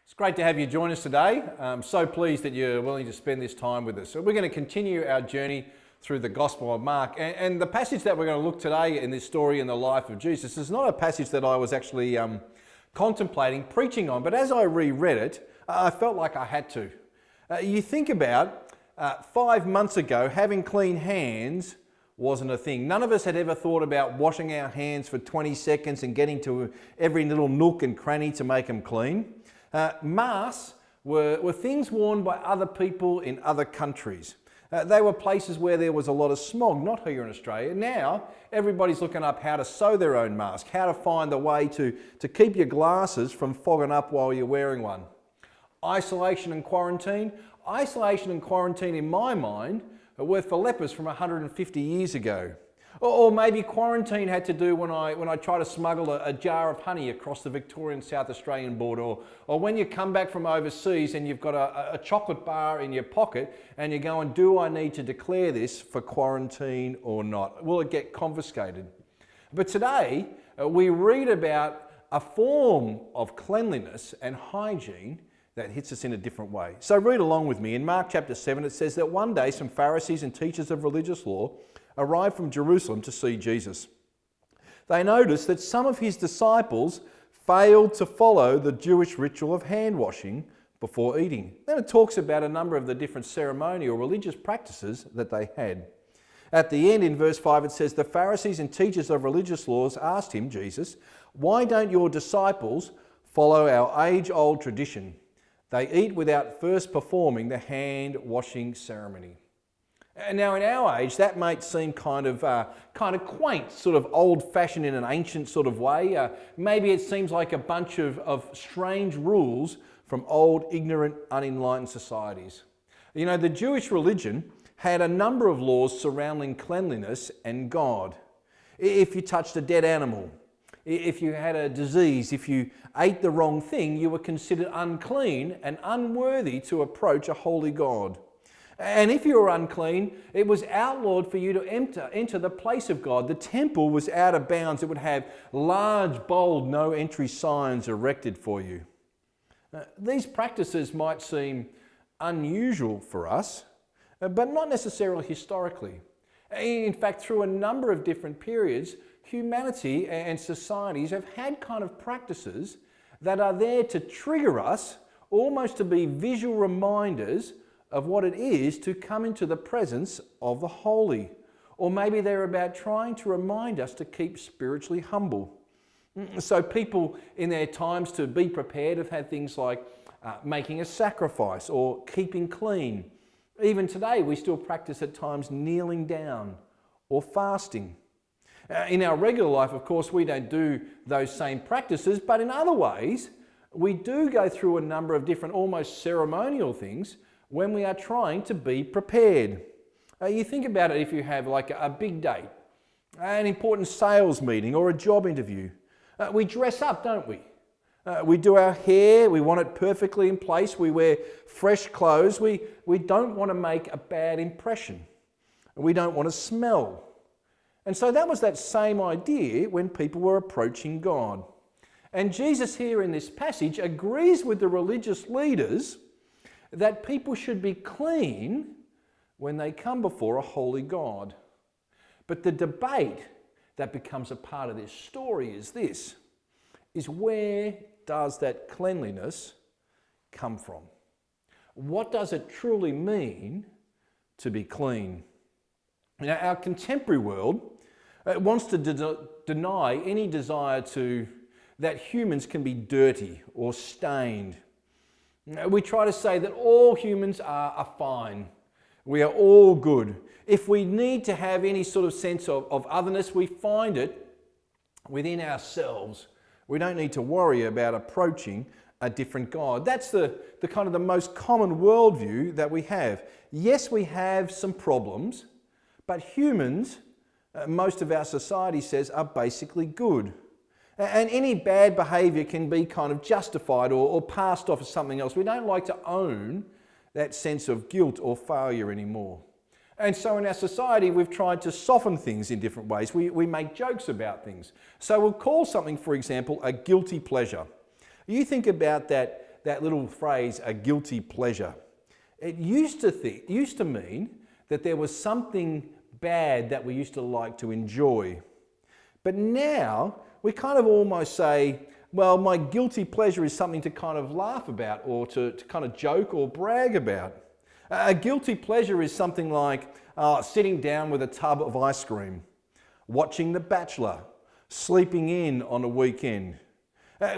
It's great to have you join us today. I'm so pleased that you're willing to spend this time with us. So we're going to continue our journey through the Gospel of Mark. And the passage that we're going to look today in this story in the life of Jesus is not a passage that I was actually contemplating preaching on, but as I reread it, I felt like I had to. You think about 5 months ago, having clean hands wasn't a thing. None of us had ever thought about washing our hands for 20 seconds and getting to every little nook and cranny to make them clean. Masks were things worn by other people in other countries. They were places where there was a lot of smog, not here in Australia. Now, everybody's looking up how to sew their own mask, how to find a way to keep your glasses from fogging up while you're wearing one. Isolation and quarantine. Isolation and quarantine, in my mind, were for lepers from 150 years ago. Or maybe quarantine had to do when I try to smuggle a jar of honey across the Victorian South Australian border, or when you come back from overseas and you've got a chocolate bar in your pocket and you're going, do I need to declare this for quarantine or not? Will it get confiscated? But today we read about a form of cleanliness and hygiene that hits us in a different way. So read along with me. In Mark chapter 7 it says that one day some Pharisees and teachers of religious law arrived from Jerusalem to see Jesus. They noticed that some of his disciples failed to follow the Jewish ritual of hand washing before eating. Then it talks about a number of the different ceremonial religious practices that they had. At the end, in verse 5, it says, the Pharisees and teachers of religious laws asked him, Jesus, why don't your disciples follow our age-old tradition? They eat without first performing the hand washing ceremony. And now in our age, that might seem kind of quaint, sort of old-fashioned in an ancient sort of way. Maybe it seems like a bunch of strange rules from old, ignorant, unenlightened societies. You know, the Jewish religion had a number of laws surrounding cleanliness and God. If you touched a dead animal, if you had a disease, if you ate the wrong thing, you were considered unclean and unworthy to approach a holy God. And if you were unclean, it was outlawed for you to enter the place of God. The temple was out of bounds. It would have large, bold, no entry signs erected for you. These practices might seem unusual for us, but not necessarily historically. In fact, through a number of different periods, humanity and societies have had kind of practices that are there to trigger us, almost to be visual reminders of what it is to come into the presence of the holy. Or maybe they're about trying to remind us to keep spiritually humble. So people in their times to be prepared have had things like making a sacrifice or keeping clean. Even today we still practice at times kneeling down or fasting. In our regular life, of course, we don't do those same practices, but in other ways we do go through a number of different almost ceremonial things when we are trying to be prepared. You think about it if you have like a big date, an important sales meeting or a job interview. We dress up, don't we? We do our hair, we want it perfectly in place, we wear fresh clothes, we don't want to make a bad impression. We don't want to smell. And so that was that same idea when people were approaching God. And Jesus here in this passage agrees with the religious leaders that people should be clean when they come before a holy God. But the debate that becomes a part of this story is this, is where does that cleanliness come from? What does it truly mean to be clean? Now, our contemporary world wants to deny any desire that humans can be dirty or stained. We try to say that all humans are fine. We are all good. If we need to have any sort of sense of otherness, we find it within ourselves. We don't need to worry about approaching a different God. That's the kind of the most common worldview that we have. Yes, we have some problems, but humans, most of our society says, are basically good. And any bad behaviour can be kind of justified or passed off as something else. We don't like to own that sense of guilt or failure anymore. And so in our society, we've tried to soften things in different ways. We make jokes about things. So we'll call something, for example, a guilty pleasure. You think about that that little phrase, a guilty pleasure. It used to mean that there was something bad that we used to like to enjoy. But now we kind of almost say, well, my guilty pleasure is something to kind of laugh about or to kind of joke or brag about. A guilty pleasure is something like sitting down with a tub of ice cream, watching The Bachelor, sleeping in on a weekend.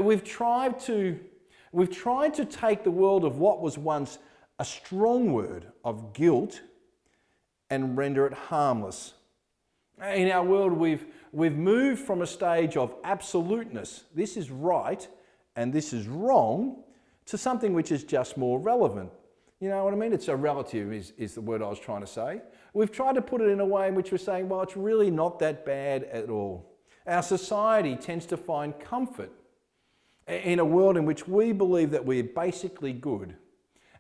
We've tried to take the world of what was once a strong word of guilt and render it harmless. In our world, we've moved from a stage of absoluteness, this is right and this is wrong, to something which is just more relevant. You know what I mean? It's a relative is the word I was trying to say. We've tried to put it in a way in which we're saying, well, it's really not that bad at all. Our society tends to find comfort in a world in which we believe that we're basically good.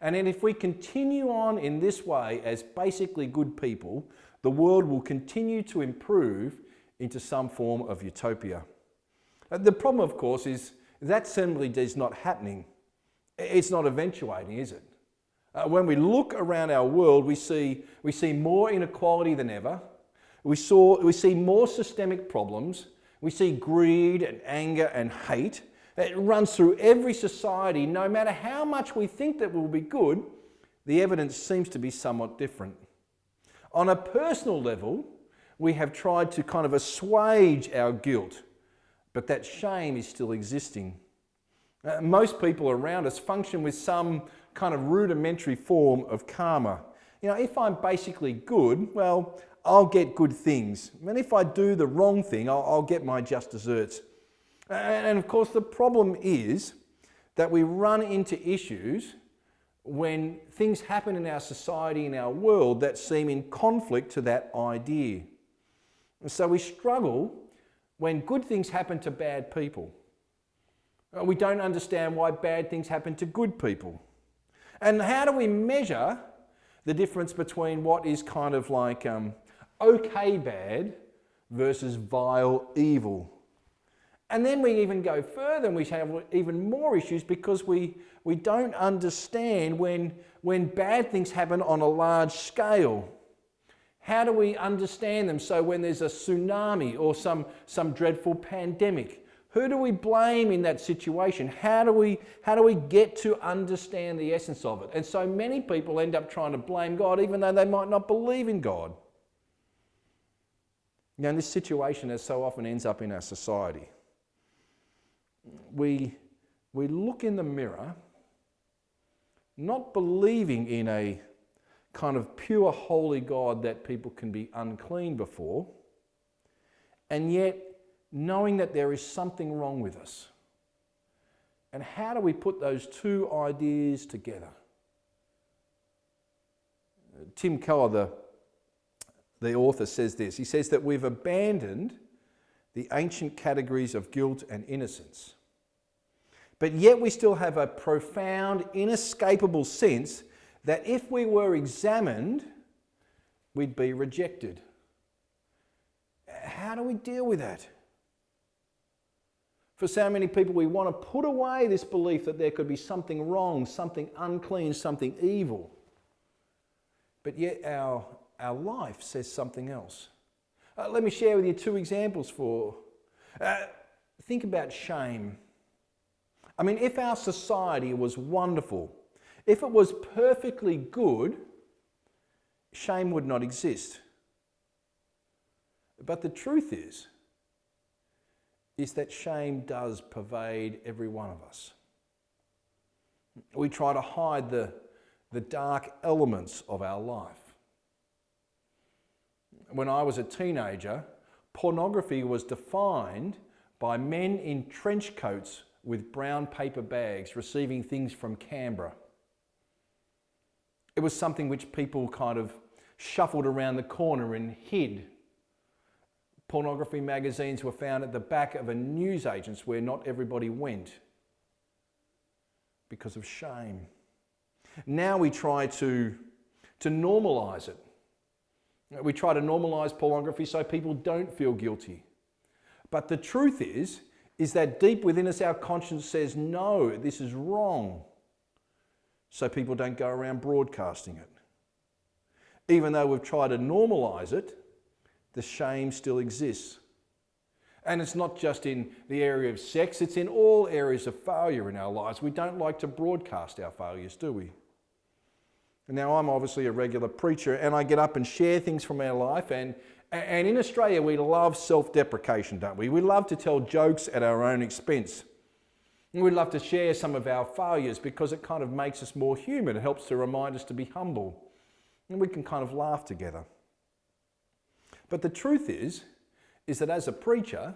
And then if we continue on in this way as basically good people, the world will continue to improve into some form of utopia. The problem, of course, is that simply is not happening. It's not eventuating, is it? When we look around our world, we see more inequality than ever. We see more systemic problems. We see greed and anger and hate. It runs through every society. No matter how much we think that will be good, the evidence seems to be somewhat different. On a personal level, we have tried to kind of assuage our guilt, but that shame is still existing. Most people around us function with some kind of rudimentary form of karma. You know, if I'm basically good, well, I'll get good things. And if I do the wrong thing, I'll get my just desserts. And of course, the problem is that we run into issues when things happen in our society, in our world, that seem in conflict to that idea. And so we struggle when good things happen to bad people. We don't understand why bad things happen to good people. And how do we measure the difference between what is kind of like okay bad versus vile evil? And then we even go further and we have even more issues because we don't understand when bad things happen on a large scale. How do we understand them? So when there's a tsunami or some dreadful pandemic, who do we blame in that situation? How do we get to understand the essence of it? And so many people end up trying to blame God even though they might not believe in God. You know, this situation as so often ends up in our society. We look in the mirror, not believing in a kind of pure holy God that people can be unclean before, and yet knowing that there is something wrong with us. And how do we put those two ideas together? Tim Keller, the author, says this. He says that we've abandoned the ancient categories of guilt and innocence, but yet we still have a profound, inescapable sense that if we were examined, we'd be rejected. How do we deal with that? For so many people, we want to put away this belief that there could be something wrong, something unclean, something evil. But yet our life says something else. Let me share with you two examples think about shame. I mean, if our society was wonderful, if it was perfectly good, shame would not exist. But the truth is that shame does pervade every one of us. We try to hide the dark elements of our life. When I was a teenager, pornography was defined by men in trench coats with brown paper bags receiving things from Canberra. It was something which people kind of shuffled around the corner and hid. Pornography magazines were found at the back of a newsagent's where not everybody went because of shame. Now we try to normalise it. We try to normalise pornography so people don't feel guilty. But the truth is that deep within us our conscience says, no, this is wrong. so people don't go around broadcasting it. Even though we've tried to normalise it, the shame still exists. And it's not just in the area of sex, it's in all areas of failure in our lives. We don't like to broadcast our failures, do we? And now I'm obviously a regular preacher and I get up and share things from our life, and in Australia we love self-deprecation, don't we? We love to tell jokes at our own expense. And we love to share some of our failures because it kind of makes us more human. It helps to remind us to be humble. And we can kind of laugh together. But the truth is that as a preacher,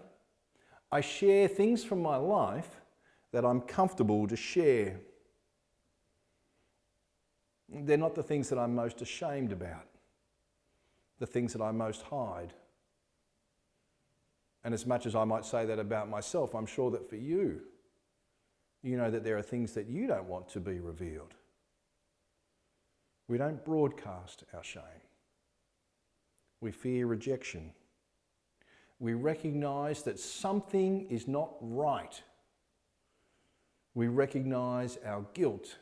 I share things from my life that I'm comfortable to share. They're not the things that I'm most ashamed about, the things that I most hide. And as much as I might say that about myself, I'm sure that for you, you know that there are things that you don't want to be revealed. We don't broadcast our shame. We fear rejection. We recognise that something is not right. We recognise our guilt.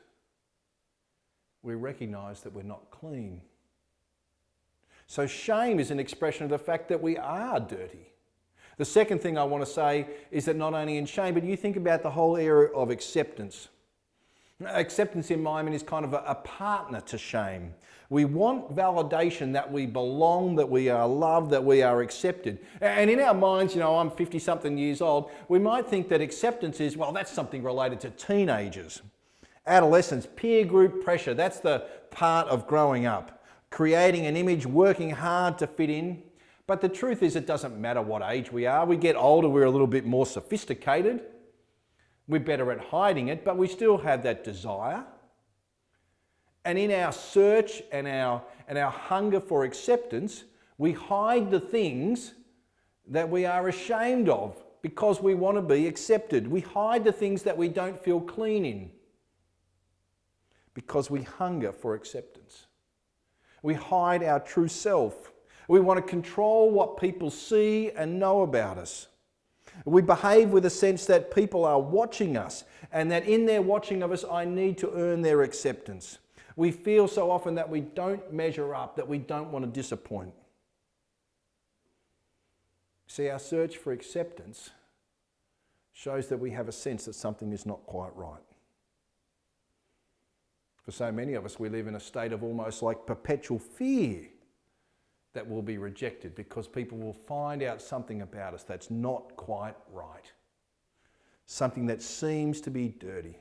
We recognise that we're not clean. So shame is an expression of the fact that we are dirty. The second thing I want to say is that not only in shame, but you think about the whole area of acceptance. Acceptance in my mind is kind of a partner to shame. We want validation that we belong, that we are loved, that we are accepted. And in our minds, you know, I'm 50-something years old, we might think that acceptance is, well, that's something related to teenagers. Adolescence, peer group pressure, that's the part of growing up. Creating an image, working hard to fit in. But the truth is it doesn't matter what age we are. We get older, we're a little bit more sophisticated. We're better at hiding it, but we still have that desire. And in our search and our hunger for acceptance, we hide the things that we are ashamed of because we want to be accepted. We hide the things that we don't feel clean in because we hunger for acceptance. We hide our true self. We want to control what people see and know about us. We behave with a sense that people are watching us and that in their watching of us, I need to earn their acceptance. We feel so often that we don't measure up, that we don't want to disappoint. See, our search for acceptance shows that we have a sense that something is not quite right. For so many of us, we live in a state of almost like perpetual fear that we'll be rejected because people will find out something about us that's not quite right. Something that seems to be dirty.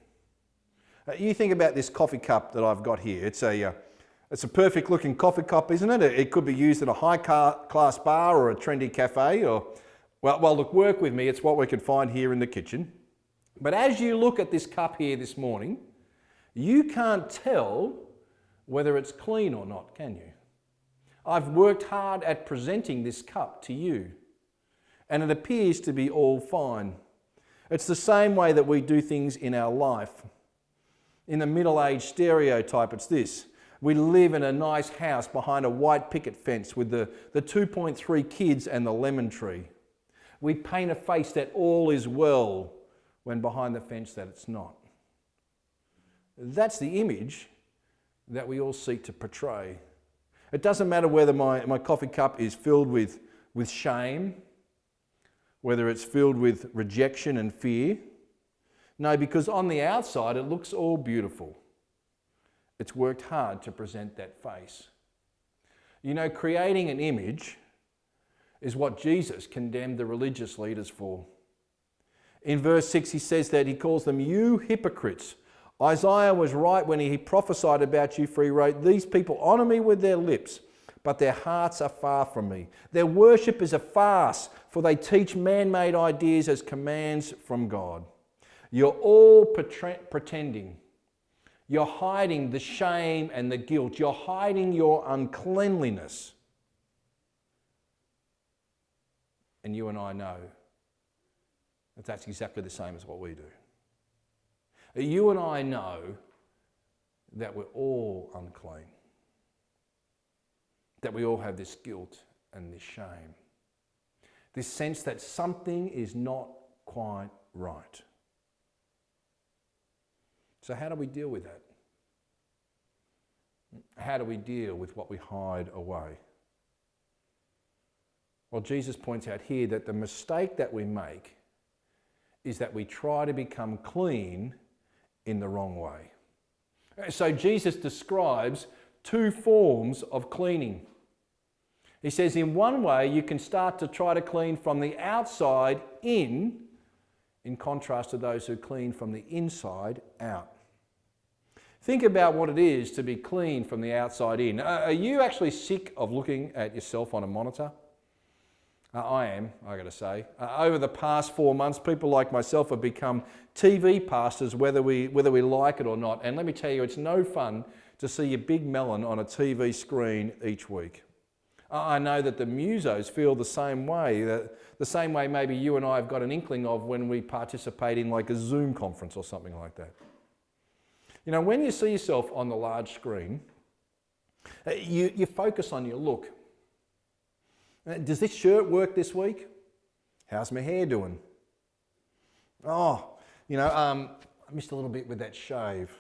You think about this coffee cup that I've got here. It's a perfect looking coffee cup, isn't it? It could be used in a high class bar or a trendy cafe or, well, look, work with me. It's what we can find here in the kitchen. But as you look at this cup here this morning, you can't tell whether it's clean or not, can you? I've worked hard at presenting this cup to you, and it appears to be all fine. It's the same way that we do things in our life. In the middle-aged stereotype, it's this. We live in a nice house behind a white picket fence with the 2.3 kids and the lemon tree. We paint a face that all is well when behind the fence that it's not. That's the image that we all seek to portray. It doesn't matter whether my coffee cup is filled with shame, whether it's filled with rejection and fear. No, because on the outside it looks all beautiful. It's worked hard to present that face. You know, creating an image is what Jesus condemned the religious leaders for. In verse 6 he says that he calls them, "You hypocrites." Isaiah was right when he prophesied about you, for he wrote, "These people honour me with their lips, but their hearts are far from me. Their worship is a farce, for they teach man-made ideas as commands from God." You're all pretending. You're hiding the shame and the guilt. You're hiding your uncleanliness. And you and I know that that's exactly the same as what we do. You and I know that we're all unclean, that we all have this guilt and this shame, this sense that something is not quite right. So how do we deal with that? how do we deal with what we hide away? Well, Jesus points out here that the mistake that we make is that we try to become clean in the wrong way. So Jesus describes two forms of cleaning. He says in one way you can start to try to clean from the outside in contrast to those who clean from the inside out. Think about what it is to be clean from the outside in. Are you actually sick of looking at yourself on a monitor? I am, I got to say. Over the past 4 months, people like myself have become TV pastors, whether we like it or not. And let me tell you, it's no fun to see a big melon on a TV screen each week. I know that the musos feel the same way, the same way maybe you and I have got an inkling of when we participate in like a Zoom conference or something like that. You know, when you see yourself on the large screen, you focus on your look. Does this shirt work this week? How's my hair doing? Oh, I missed a little bit with that shave.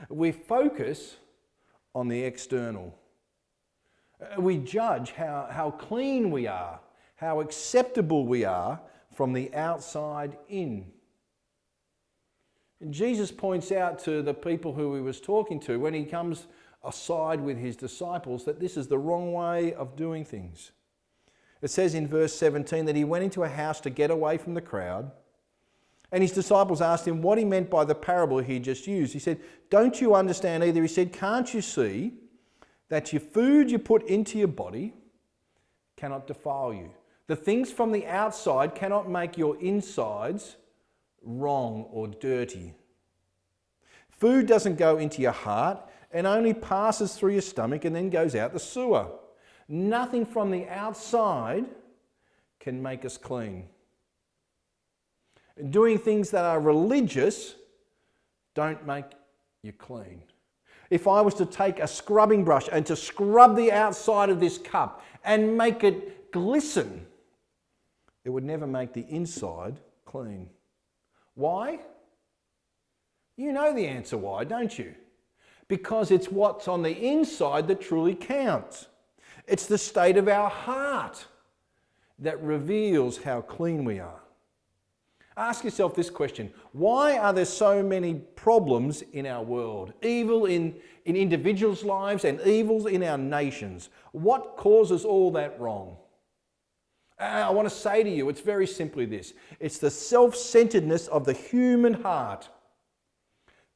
We focus on the external. We judge how clean we are, how acceptable we are from the outside in. And Jesus points out to the people who he was talking to when he comes aside with his disciples that this is the wrong way of doing things. It says in verse 17 that he went into a house to get away from the crowd, and his disciples asked him what he meant by the parable he just used. He said, "Don't you understand either?" He said, "Can't you see that your food you put into your body cannot defile you? The things from the outside cannot make your insides wrong or dirty. Food doesn't go into your heart and only passes through your stomach and then goes out the sewer. Nothing from the outside can make us clean. Doing things that are religious don't make you clean. If I was to take a scrubbing brush and to scrub the outside of this cup and make it glisten, it would never make the inside clean. Why? You know the answer why, don't you? Because it's what's on the inside that truly counts. It's the state of our heart that reveals how clean we are. Ask yourself this question: why are there so many problems in our world? Evil in individuals' lives and evils in our nations. What causes all that wrong? I want to say to you, it's very simply this. It's the self-centeredness of the human heart.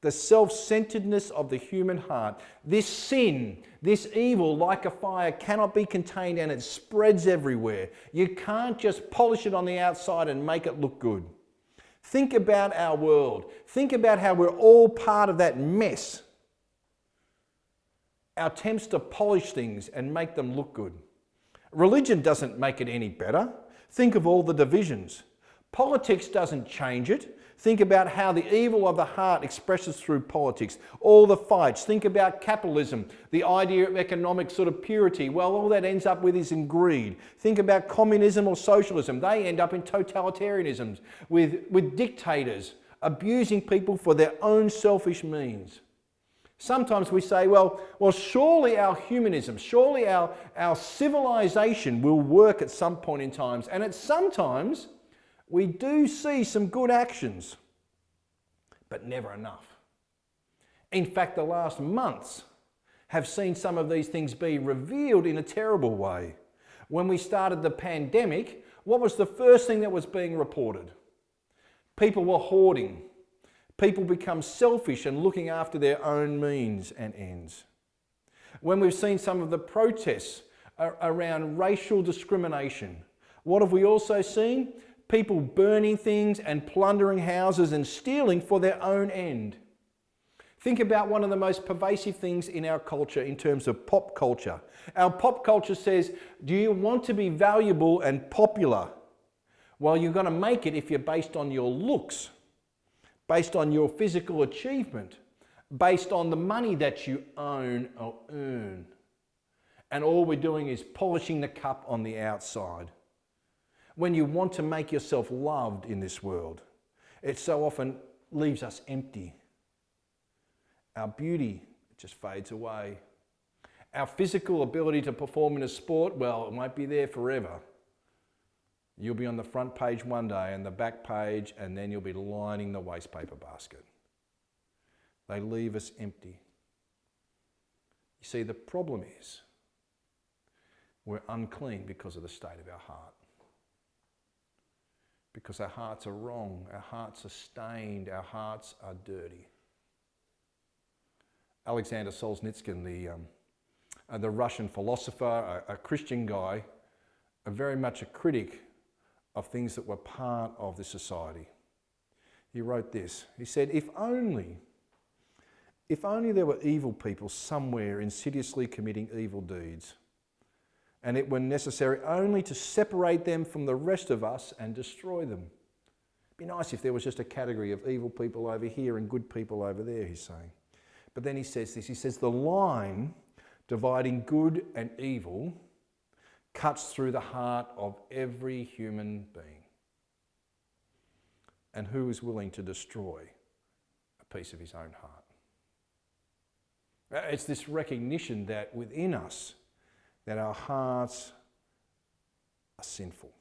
The self-centeredness of the human heart. This sin, this evil, like a fire, cannot be contained and it spreads everywhere. You can't just polish it on the outside and make it look good. Think about our world. Think about how we're all part of that mess. Our attempts to polish things and make them look good. Religion doesn't make it any better. Think of all the divisions. Politics doesn't change it. Think about how the evil of the heart expresses through politics. All the fights. Think about capitalism, the idea of economic sort of purity. Well, all that ends up with is in greed. Think about communism or socialism. They end up in totalitarianisms with dictators abusing people for their own selfish means. Sometimes we say, well, surely our humanism, surely our civilization will work at some point in time. And at some times, we do see some good actions, but never enough. In fact, the last months have seen some of these things be revealed in a terrible way. When we started the pandemic, what was the first thing that was being reported? People were hoarding. People become selfish and looking after their own means and ends. When we've seen some of the protests around racial discrimination, what have we also seen? People burning things and plundering houses and stealing for their own end. Think about one of the most pervasive things in our culture in terms of pop culture. Our pop culture says, do you want to be valuable and popular? Well, you're going to make it if you're based on your looks, based on your physical achievement, based on the money that you own or earn. And all we're doing is polishing the cup on the outside. When you want to make yourself loved in this world, it so often leaves us empty. Our beauty just fades away. Our physical ability to perform in a sport, well, it won't be there forever. You'll be on the front page one day and the back page, and then you'll be lining the waste paper basket. They leave us empty. You see, the problem is we're unclean because of the state of our heart. Because our hearts are wrong, our hearts are stained, our hearts are dirty. Alexander Solzhenitsyn, the Russian philosopher, a Christian guy, very much a critic of things that were part of this society. He wrote this. He said, if only there were evil people somewhere insidiously committing evil deeds, and it were necessary only to separate them from the rest of us and destroy them. It'd be nice if there was just a category of evil people over here and good people over there, he's saying. But then he says this, he says, the line dividing good and evil cuts through the heart of every human being. And who is willing to destroy a piece of his own heart? It's this recognition that within us, that our hearts are sinful,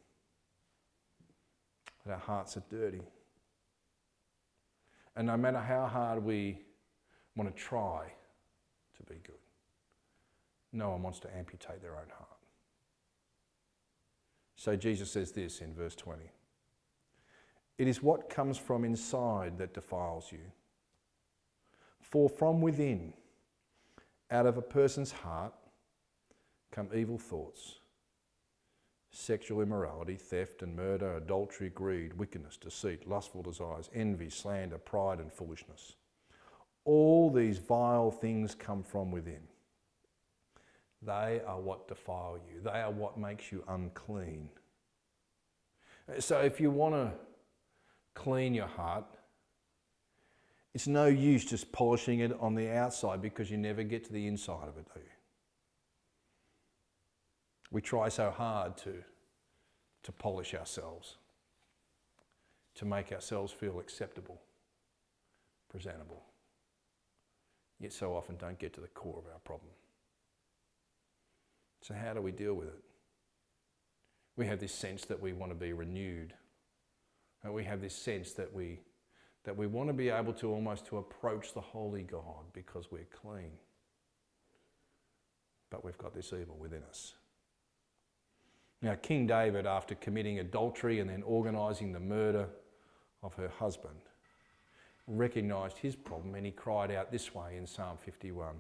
that our hearts are dirty. And no matter how hard we want to try to be good, no one wants to amputate their own heart. So Jesus says this in verse 20. It is what comes from inside that defiles you. For from within, out of a person's heart, come evil thoughts, sexual immorality, theft and murder, adultery, greed, wickedness, deceit, lustful desires, envy, slander, pride and foolishness. All these vile things come from within. They are what defile you. They are what makes you unclean. So if you want to clean your heart, it's no use just polishing it on the outside because you never get to the inside of it, do you? We try so hard to polish ourselves, to make ourselves feel acceptable, presentable, yet so often don't get to the core of our problem. So how do we deal with it? We have this sense that we want to be renewed, and we have this sense that we want to be able to almost to approach the holy God because we're clean. But we've got this evil within us. Now, King David, after committing adultery and then organising the murder of her husband, recognised his problem and he cried out this way in Psalm 51,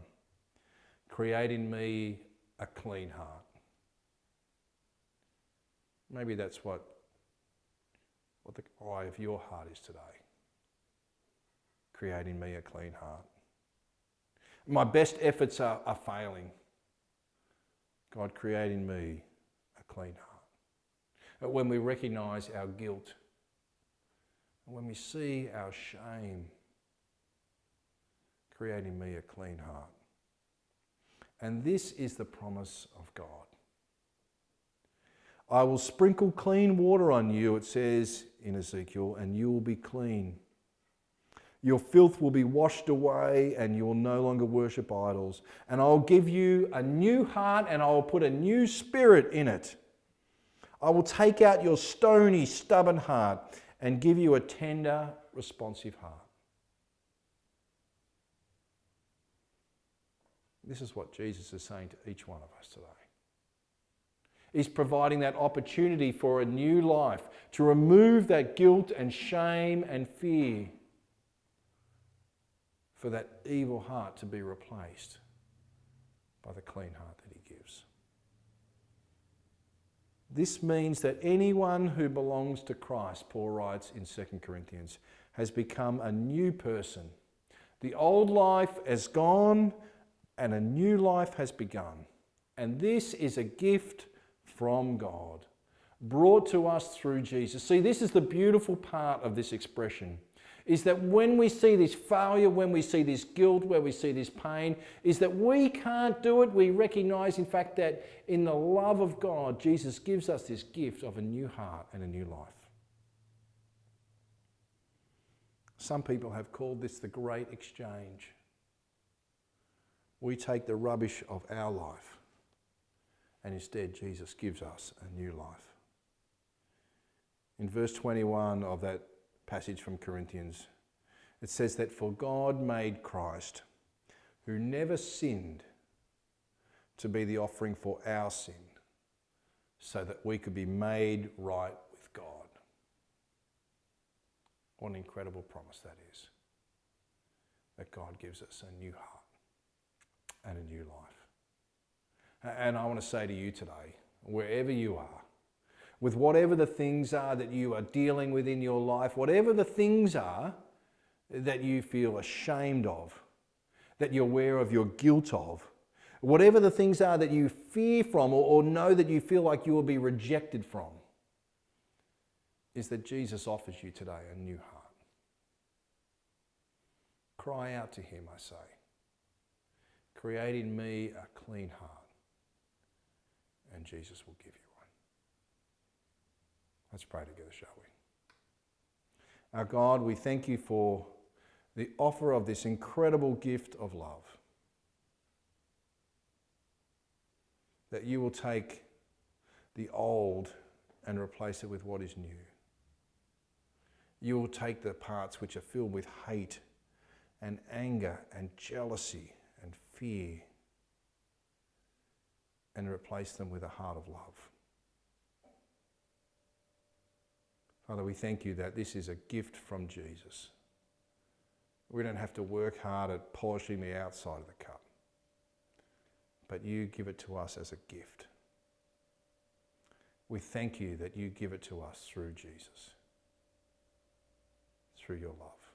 "Create in me a clean heart." Maybe that's what the cry of your heart is today. Create in me a clean heart. My best efforts are failing. God, create in me a clean heart. But when we recognise our guilt, and when we see our shame, create in me a clean heart. And this is the promise of God. I will sprinkle clean water on you, it says in Ezekiel, and you will be clean. Your filth will be washed away and you will no longer worship idols. And I will give you a new heart and I will put a new spirit in it. I will take out your stony, stubborn heart and give you a tender, responsive heart. This is what Jesus is saying to each one of us today. He's providing that opportunity for a new life, to remove that guilt and shame and fear, for that evil heart to be replaced by the clean heart that he gives. This means that anyone who belongs to Christ, Paul writes in 2 Corinthians, has become a new person. The old life has gone and a new life has begun. And this is a gift from God, brought to us through Jesus. See, this is the beautiful part of this expression, is that when we see this failure, when we see this guilt, when we see this pain, is that we can't do it. We recognise, in fact, that in the love of God, Jesus gives us this gift of a new heart and a new life. Some people have called this the great exchange. We take the rubbish of our life, and instead Jesus gives us a new life. In verse 21 of that passage from Corinthians, it says that for God made Christ, who never sinned, to be the offering for our sin, so that we could be made right with God. What an incredible promise that is, that God gives us a new heart and a new life. And I want to say to you today, wherever you are, with whatever the things are that you are dealing with in your life, whatever the things are that you feel ashamed of, that you're aware of your guilt of, whatever the things are that you fear from or know that you feel like you will be rejected from, is that Jesus offers you today a new heart. Cry out to him, I say. Create in me a clean heart, and Jesus will give you one. Let's pray together, shall we? Our God, we thank you for the offer of this incredible gift of love. That you will take the old and replace it with what is new. You will take the parts which are filled with hate and anger and jealousy and fear and replace them with a heart of love. Father, we thank you that this is a gift from Jesus. We don't have to work hard at polishing the outside of the cup, but you give it to us as a gift. We thank you that you give it to us through Jesus, through your love.